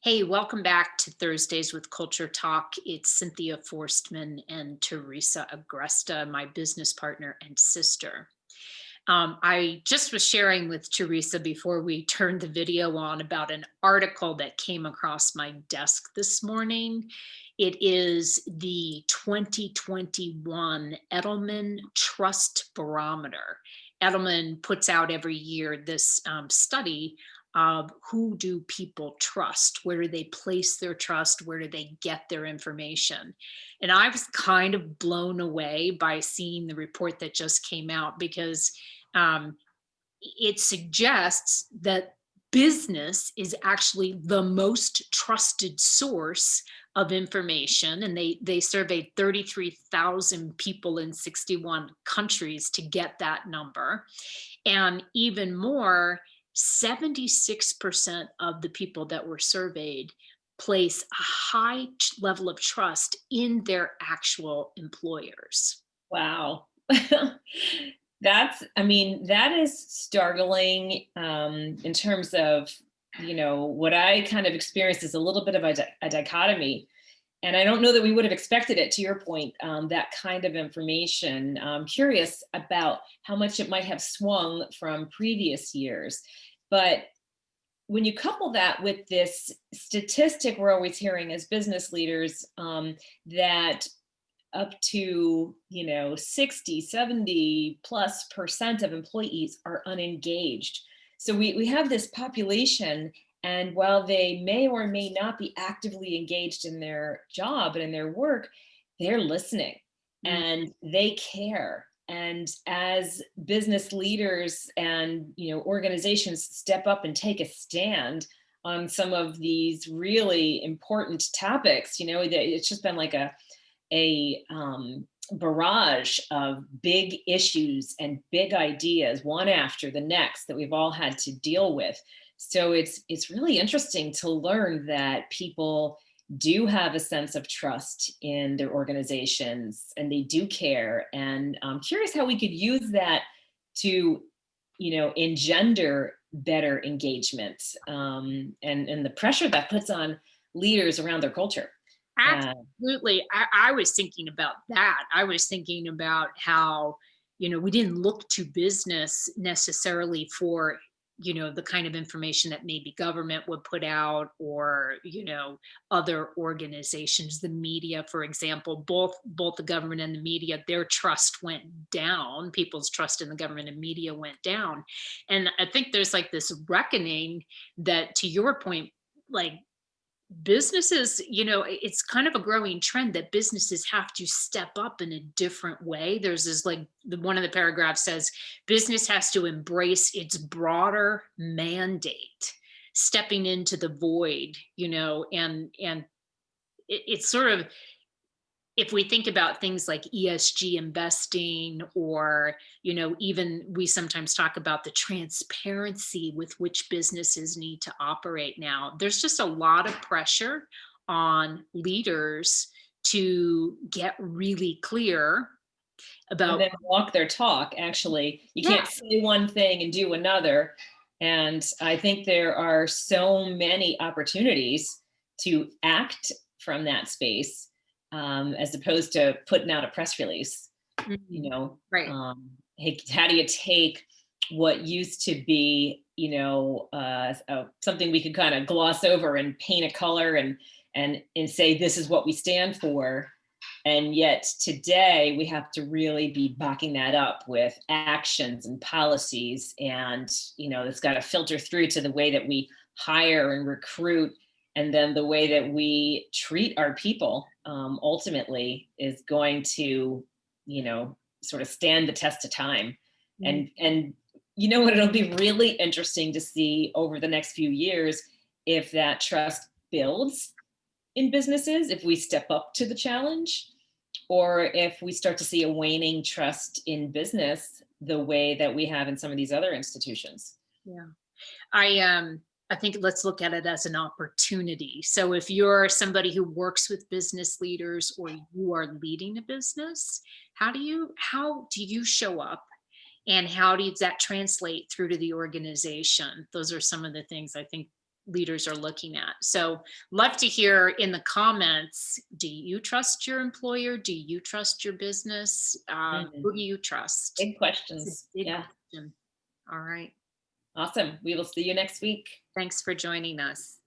Hey, welcome back to Thursdays with Culture Talk. It's Cynthia Forstman and Teresa Agresta, my business partner and sister. I just was sharing with Teresa before we turned the video on about an article that came across my desk this morning. It is the 2021 Edelman Trust Barometer. Edelman puts out every year this study of who do people trust, where do they place their trust, where do they get their information. And I was kind of blown away by seeing the report that just came out because um, it suggests that business is actually the most trusted source of information, and they surveyed 33,000 people in 61 countries to get that number. And even more, 76% of the people that were surveyed place a high level of trust in their actual employers. Wow. That is startling in terms of, what I kind of experienced is a little bit of a dichotomy. And I don't know that we would have expected it, to your point, that kind of information. I'm curious about how much it might have swung from previous years. But when you couple that with this statistic we're always hearing as business leaders, that up to 60, 70 plus percent of employees are unengaged. So we have this population, and while they may or may not be actively engaged in their job and in their work, they're listening Mm. and they care. And as business leaders and organizations step up and take a stand on some of these really important topics, it's just been like a barrage of big issues and big ideas, one after the next, that we've all had to deal with. So it's really interesting to learn that people do have a sense of trust in their organizations and they do care. And I'm curious how we could use that to, engender better engagement, and the pressure that puts on leaders around their culture. Uh, Absolutely. I was thinking about that. I was thinking about how, we didn't look to business necessarily for, the kind of information that maybe government would put out or, other organizations, the media, for example, both the government and the media, their trust went down. People's trust in the government and media went down. And I think there's like this reckoning that, to your point, like businesses, it's kind of a growing trend that businesses have to step up in a different way. There's this, like, one of the paragraphs says business has to embrace its broader mandate, stepping into the void, and it's sort of, if we think about things like ESG investing, or, even we sometimes talk about the transparency with which businesses need to operate now, there's just a lot of pressure on leaders to get really clear and about, then walk their talk. Actually, you yeah. can't say one thing and do another. And I think there are so many opportunities to act from that space, as opposed to putting out a press release. Mhm. Right. Hey, how do you take what used to be, something we could kind of gloss over and paint a color and say this is what we stand for, and yet today we have to really be backing that up with actions and policies. And, it's got to filter through to the way that we hire and recruit. And then the way that we treat our people, ultimately is going to, sort of stand the test of time. Mm. And you know what, it'll be really interesting to see over the next few years if that trust builds in businesses, if we step up to the challenge, or if we start to see a waning trust in business the way that we have in some of these other institutions. Yeah. I think let's look at it as an opportunity. So if you're somebody who works with business leaders, or you are leading a business, how do you show up, and how does that translate through to the organization? Those are some of the things I think leaders are looking at. So love to hear in the comments, do you trust your employer? Do you trust your business? Mhm. Who do you trust? Big It's a questions. big Yeah. question. All right. Awesome. We will see you next week. Thanks for joining us.